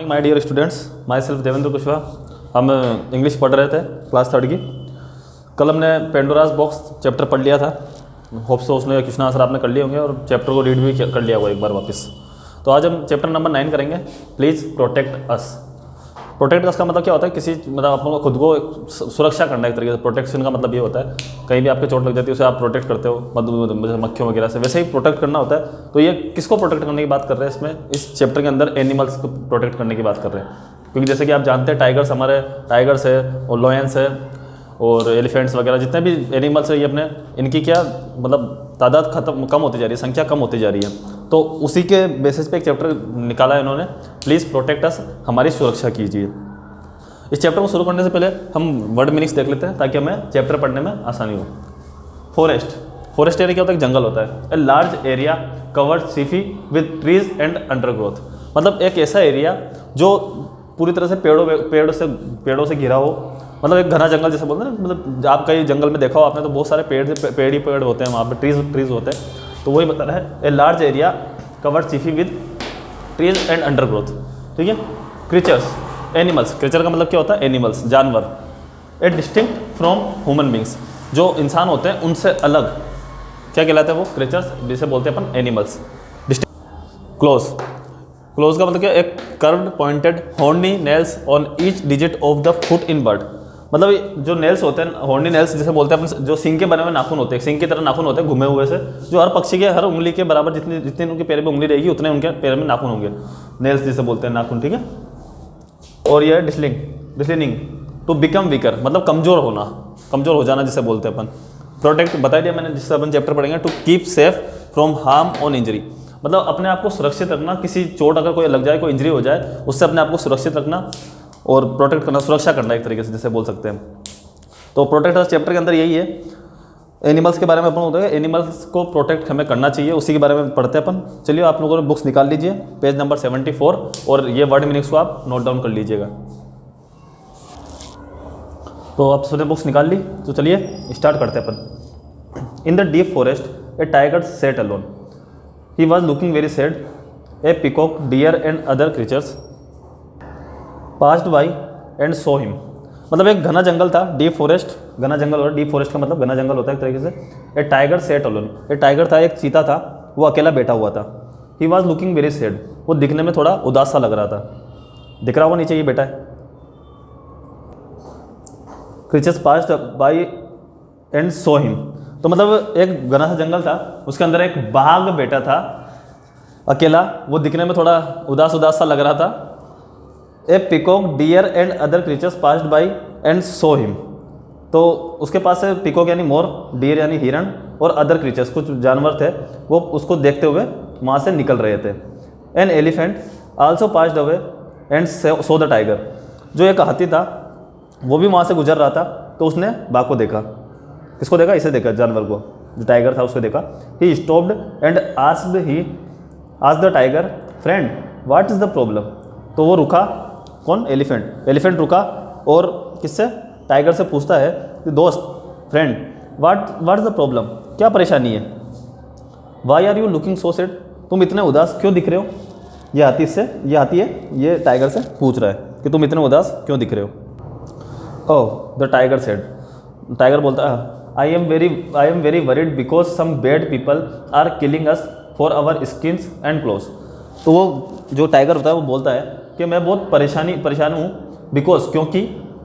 My dear students, myself Devendra Kushwaha. हम English पढ़ रहे थे क्लास 3 की। कल हमने पेंडोरास बॉक्स चैप्टर पढ़ लिया था। होप सो उसमें क्वेश्चन आंसर आपने कर लिए होंगे और चैप्टर को रीड भी कर लिया होगा एक बार वापस। तो आज हम चैप्टर नंबर 9 करेंगे, please protect us. Protect us का मतलब क्या होता है? किसी मतलब आप लोगों को खुद को सुरक्षा करना एक तरीके से। प्रोटेक्शन का मतलब ये होता है कहीं भी आपके चोट लग जाती है उसे आप प्रोटेक्ट करते हो मक्खियों वगैरह से, वैसे ही प्रोटेक्ट करना होता है। तो ये किसको प्रोटेक्ट करने की बात कर रहे हैं इसमें? इस चैप्टर के अंदर एनिमल्स को प्रोटेक्ट करने की बात कर रहे हैं, क्योंकि जैसे कि आप जानते हैं टाइगर्स, हमारे टाइगर्स है और लॉयंस है और एलिफेंट्स वगैरह जितने भी एनिमल्स है ये अपने इनकी क्या मतलब तादाद कम होती जा रही है, संख्या कम होती जा रही है। तो उसी के बेसिस पे एक चैप्टर निकाला है इन्होंने, प्लीज़ प्रोटेक्ट अस, हमारी सुरक्षा कीजिए। इस चैप्टर को शुरू करने से पहले हम वर्ड मीनिंग्स देख लेते हैं ताकि हमें चैप्टर पढ़ने में आसानी हो। फॉरेस्ट एरिया क्या होता है? जंगल होता है। ए लार्ज एरिया कवर्ड सीफी विद ट्रीज एंड अंडरग्रोथ, मतलब एक ऐसा एरिया जो पूरी तरह से पेड़ों से घिरा हो, मतलब एक घना जंगल जैसे बोलते हैं ना। मतलब आप कहीं जंगल में देखा हो आपने तो बहुत सारे पेड़ होते हैं वहाँ पे, ट्रीज होते हैं। तो वही बता रहा है, ए लार्ज एरिया कवर्ड सीफी विद ट्रीज एंड अंडरग्रोथ। ठीक है। क्रीचर्स, एनिमल्स, क्रीचर का मतलब क्या होता है? एनिमल्स, जानवर। ए डिस्टिंक्ट फ्रॉम ह्यूमन बींग्स, जो इंसान होते हैं उनसे अलग क्या कहलाते हैं वो? क्रीचर्स, जिसे बोलते हैं अपन एनिमल्स। क्लोज का मतलब क्या? एक curved pointed horny nails on each digit of the foot in bird, मतलब जो नेल्स होते हैं, हॉर्नी नेल्स जिसे बोलते हैं अपन, जो सिंग के बने हुए नाखून होते हैं, सिंग की तरह नाखून होते हैं घुमे हुए से, जो हर पक्षी के हर उंगली के बराबर जितनी उनके पैर में उंगली रहेगी उतने उनके पैर में नाखून होंगे। नेल्स जिसे बोलते हैं नाखून। ठीक है। और यह डिस्लिनिंग टू बिकम वीकर, मतलब कमजोर हो जाना जिसे बोलते हैं अपन। प्रोटेक्ट बता दिया मैंने, जिससे अपन चैप्टर पढ़ेंगे। To keep safe from harm on injury, मतलब अपने आप को सुरक्षित रखना, किसी चोट अगर कोई लग जाए, कोई इंजरी हो जाए, उससे अपने आप को सुरक्षित रखना और प्रोटेक्ट करना, सुरक्षा करना एक तरीके से जिसे बोल सकते हैं। तो प्रोटेक्ट अस चैप्टर के अंदर यही है। एनिमल्स के बारे में अपन होता है, एनिमल्स को प्रोटेक्ट हमें करना चाहिए, उसी के बारे में पढ़ते हैं अपन। चलिए आप लोगों ने बुक्स निकाल लीजिए, पेज नंबर 74, और ये वर्ड मीनिंग्स को आप नोट डाउन कर लीजिएगा। तो आप सबने बुक्स निकाल ली, तो चलिए स्टार्ट करते हैं अपन। In the deep forest a tiger sat alone, he was looking very sad, a peacock, deer and other creatures passed by and saw him, मतलब एक घना जंगल था। डीप फॉरेस्ट, घना जंगल होता है, डीप फॉरेस्ट का मतलब घना जंगल होता है एक तरीके से। ए टाइगर सेट अलोन, ए टाइगर था, एक चीता था, वो अकेला बैठा हुआ था। ही वॉज लुकिंग वेरी सैड, वो दिखने में थोड़ा उदास सा लग रहा था। दिख रहा हुआ नीचे ये बैठा है। Creatures passed by and saw him, तो मतलब एक घना सा जंगल था, उसके अंदर एक बाघ बैठा था अकेला, वो दिखने में थोड़ा उदास सा लग रहा था। A peacock, deer and other creatures passed by and saw him, तो उसके पास से पिकॉक यानी मोर, डियर यानी हिरण, और अदर क्रीचर्स कुछ जानवर थे, वो उसको देखते हुए वहाँ से निकल रहे थे। An elephant also passed away and saw the tiger, जो एक हाथी था वो भी वहाँ से गुजर रहा था, तो उसने बाघ को देखा। किसको देखा? इसे देखा, जानवर को, जो टाइगर था उसको देखा। He stopped and asked the tiger, friend what is the problem, तो वो रुका। कौन? एलिफेंट रुका और किससे? टाइगर से पूछता है कि दोस्त, friend, what is the problem, क्या परेशानी है? Why are you looking so sad, तुम इतने उदास क्यों दिख रहे हो? ये हाथी है, ये टाइगर से पूछ रहा है कि तुम इतने उदास क्यों दिख रहे हो। Oh, the tiger said, tiger बोलता है, I am very worried because some bad people are killing us for our skins and clothes. तो वो जो टाइगर होता है वो बोलता है कि मैं बहुत परेशान हूँ, बिकॉज, क्योंकि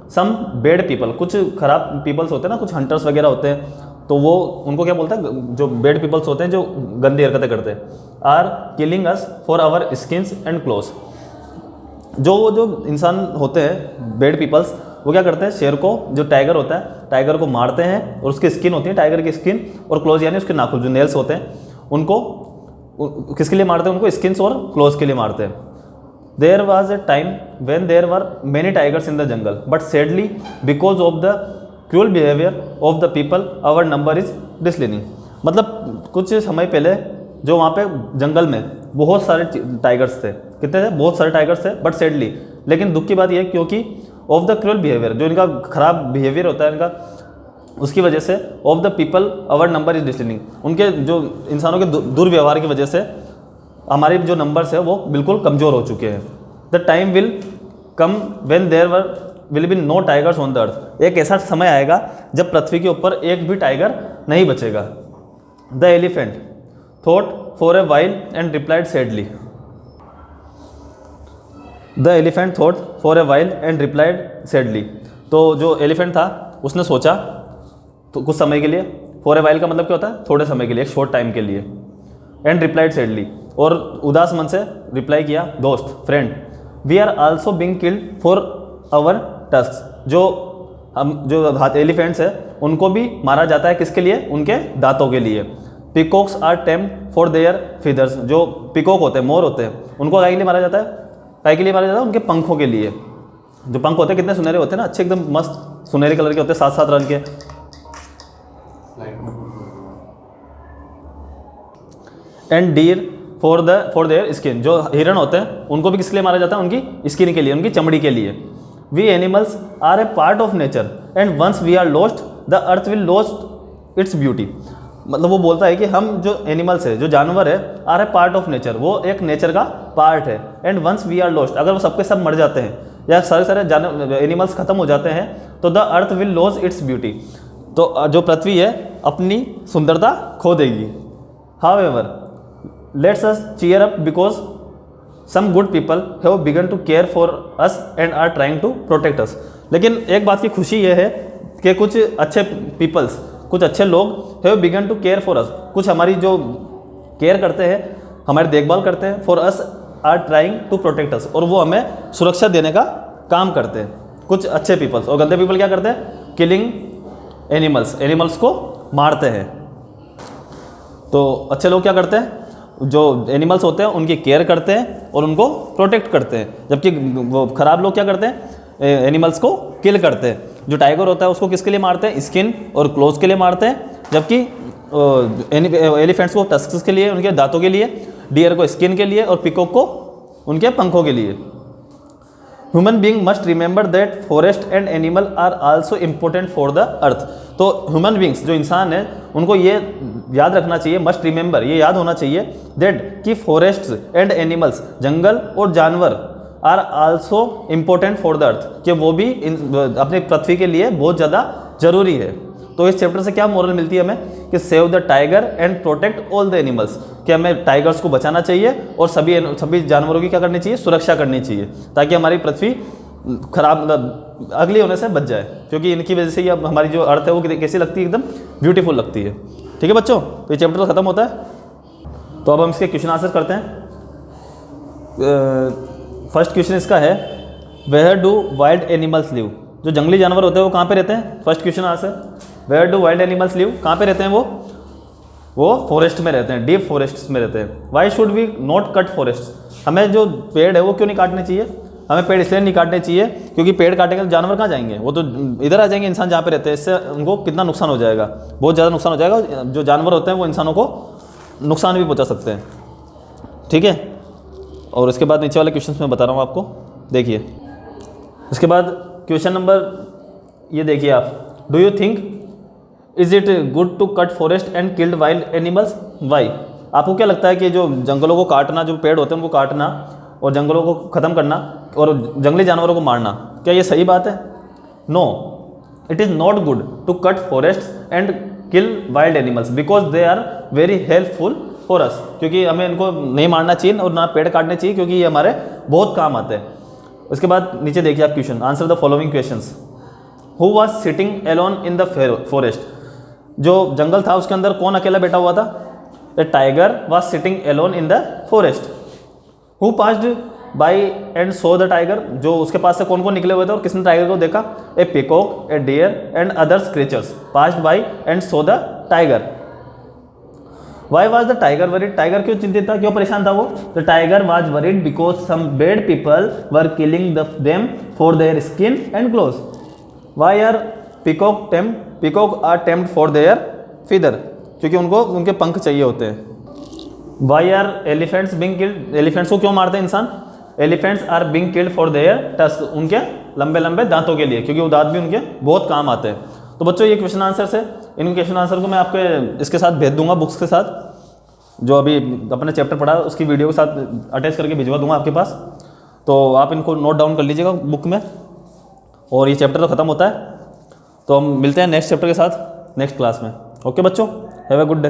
सम बैड पीपल, कुछ खराब पीपल्स होते हैं ना, कुछ हंटर्स वगैरह होते हैं, तो वो उनको क्या बोलता है? जो बैड पीपल्स होते हैं जो गंदी हरकतें करते हैं, are killing us for our skins and clothes. जो इंसान होते हैं बैड पीपल्स, वो क्या करते हैं? शेर को, जो टाइगर होता है, टाइगर को मारते हैं, और उसकी स्किन होती है टाइगर की स्किन, और क्लोज यानी उसके नाखून, जो नेल्स होते हैं, उनको किसके लिए मारते हैं? उनको स्किन्स और क्लोज के लिए मारते हैं। There was a time when there were many tigers in the jungle, but sadly because of the cruel behaviour of the people our number is declining, मतलब कुछ समय पहले जो वहाँ पे जंगल में बहुत सारे टाइगर्स थे। कितने थे? बहुत सारे टाइगर्स थे, बट सैडली, लेकिन दुख की बात यह है क्योंकि ऑफ द क्रूअल बिहेवियर, जो इनका खराब बिहेवियर होता है इनका, उसकी वजह से of the people our number is declining, उनके जो इंसानों के दुर्व्यवहार की वजह से हमारे जो नंबर्स है वो बिल्कुल कमज़ोर हो चुके हैं। The time will come when there will be no tigers on the earth. एक ऐसा समय आएगा जब पृथ्वी के ऊपर एक भी टाइगर नहीं बचेगा। The elephant thought for a while and replied sadly. The elephant thought for a while and replied sadly. तो जो एलिफेंट था उसने सोचा तो कुछ समय के लिए, फॉर ए वाइल का मतलब क्या होता है, थोड़े समय के लिए, एक शॉर्ट टाइम के लिए, एंड रिप्लाइड सैडली, और उदास मन से रिप्लाई किया, दोस्त, friend, we are also being killed for our tusk. जो एलिफेंट्स है उनको भी मारा जाता है, किसके लिए, उनके दांतों के लिए। Peacocks are tamed for their feathers. जो पिकॉक होते हैं, मोर होते हैं, उनको काय के लिए मारा जाता है, काय के लिए मारा जाता है, उनके पंखों के लिए। जो पंख होते हैं कितने सुनहरे होते हैं ना, अच्छे एकदम मस्त सुनहरे कलर के होते हैं, 7-7 रंग के। And deer for their skin. जो हिरण होते हैं उनको भी किसके लिए मारा जाता है, उनकी स्किन के लिए, उनकी चमड़ी के लिए। We animals are a part of nature and once we are lost the earth will lost its beauty. मतलब वो बोलता है कि हम जो एनिमल्स है, जो जानवर है, are a part of nature, वो एक नेचर का पार्ट है। And once we are lost, अगर वो सबके सब मर जाते हैं या सारे एनिमल्स खत्म हो जाते हैं तो the earth will loss its beauty. तो जो पृथ्वी है अपनी सुंदरता खो देगी। However let's us cheer up because some good people have begun to care for us and are trying to protect us. लेकिन एक बात की खुशी ये है कि कुछ अच्छे पीपल्स, कुछ अच्छे लोग have begun to care for us, कुछ हमारी जो केयर करते हैं, हमारी देखभाल करते हैं, for us are trying to protect us, और वो हमें सुरक्षा देने का काम करते हैं, कुछ अच्छे पीपल्स। और गंदे पीपल क्या करते हैं, किलिंग एनिमल्स, एनिमल्स को मारते हैं। तो अच्छे लोग क्या करते हैं, जो एनिमल्स होते हैं उनकी केयर करते हैं और उनको प्रोटेक्ट करते हैं, जबकि वो खराब लोग क्या करते हैं, एनिमल्स को किल करते हैं। जो टाइगर होता है उसको किसके लिए मारते हैं, स्किन और क्लोज के लिए मारते हैं, जबकि एलिफेंट्स को टस्क्स के लिए, उनके दांतों के लिए, डियर को स्किन के लिए और पिकॉक को उनके पंखों के लिए। Human being must remember that forest and animal are also important for the earth. तो ह्यूमन बींग्स, जो इंसान है, उनको ये याद रखना चाहिए, मस्ट रिमेंबर, ये याद होना चाहिए, दैट कि फॉरेस्ट्स एंड एनिमल्स, जंगल और जानवर, are also important for the earth, कि वो भी अपनी पृथ्वी के लिए बहुत ज़्यादा जरूरी है। तो इस चैप्टर से क्या मोरल मिलती है हमें, कि save the tiger and protect all the animals, कि हमें टाइगर्स को बचाना चाहिए और सभी जानवरों की क्या करनी चाहिए, सुरक्षा करनी चाहिए, ताकि हमारी पृथ्वी खराब अगली होने से बच जाए, क्योंकि इनकी वजह से ही अब हमारी जो अर्थ है वो कैसी लगती है, एकदम ब्यूटीफुल लगती है। ठीक है बच्चों, तो ये चैप्टर खत्म होता है। तो अब हम इसके क्वेश्चन आंसर करते हैं। फर्स्ट क्वेश्चन इसका है, where do wild animals live. जो जंगली जानवर होते हैं वो कहाँ पे रहते हैं, first question answer, where do wild animals live, कहाँ पे रहते हैं वो फॉरेस्ट में रहते हैं, डीप फॉरेस्ट में रहते हैं। Why should we not cut forest, हमें जो पेड़ है वो क्यों नहीं काटने चाहिए, हमें पेड़ इसलिए नहीं काटने चाहिए क्योंकि पेड़ काटेंगे तो जानवर कहाँ जाएंगे, वो तो इधर आ जाएंगे, इंसान जहाँ पे रहते हैं, इससे उनको कितना नुकसान हो जाएगा, बहुत ज़्यादा नुकसान हो जाएगा। जो जानवर होते हैं वो इंसानों को नुकसान भी पहुँचा सकते हैं। ठीक है, और इसके बाद नीचे वाले क्वेश्चन में बता रहा हूँ आपको, देखिए। इसके बाद क्वेश्चन नंबर ये देखिए आप, do you think is it good to cut forest and killed wild animals, why. आपको क्या लगता है कि जो जंगलों को काटना, जो पेड़ होते हैं उनको काटना और जंगलों को ख़त्म करना और जंगली जानवरों को मारना, क्या ये सही बात है? No, it is not good to cut forest and kill wild animals because they are very helpful for us, क्योंकि हमें इनको नहीं मारना चाहिए और ना पेड़ काटने चाहिए, क्योंकि ये हमारे बहुत काम आते हैं। उसके बाद नीचे देखिए आप question, answer the following questions. Who was sitting alone in the forest, जो जंगल था उसके अंदर कौन अकेला बैठा हुआ था? The tiger was sitting alone in the forest. Who passed by and saw the tiger, जो उसके पास से कौन कौन निकले हुए थे और किसने टाइगर को देखा? A peacock, a deer and others creatures passed by and saw the tiger. Why was the tiger worried, tiger क्यों चिंतित था, क्यों परेशान था वो? The tiger was worried because some bad people were killing them for their skin and cloth. Why are peacock are tamed for their feather, क्योंकि उनको उनके पंख चाहिए होते हैं। Why are elephants being killed, elephants को क्यों मारते हैं इंसान? Elephants are being killed for their tusk, उनके लंबे लंबे दांतों के लिए, क्योंकि वो दांत भी उनके बहुत काम आते हैं। तो बच्चों ये क्वेश्चन आंसर से, इन क्वेश्चन आंसर को मैं आपके इसके साथ भेज दूंगा, बुक्स के साथ, जो अभी अपने चैप्टर पढ़ा उसकी वीडियो के साथ अटैच करके भिजवा दूंगा आपके पास। तो आप इनको नोट डाउन कर लीजिएगा बुक में। और ये चैप्टर तो ख़त्म होता है, तो हम मिलते हैं नेक्स्ट चैप्टर के साथ नेक्स्ट क्लास में। ओके बच्चों, हैव अ गुड डे।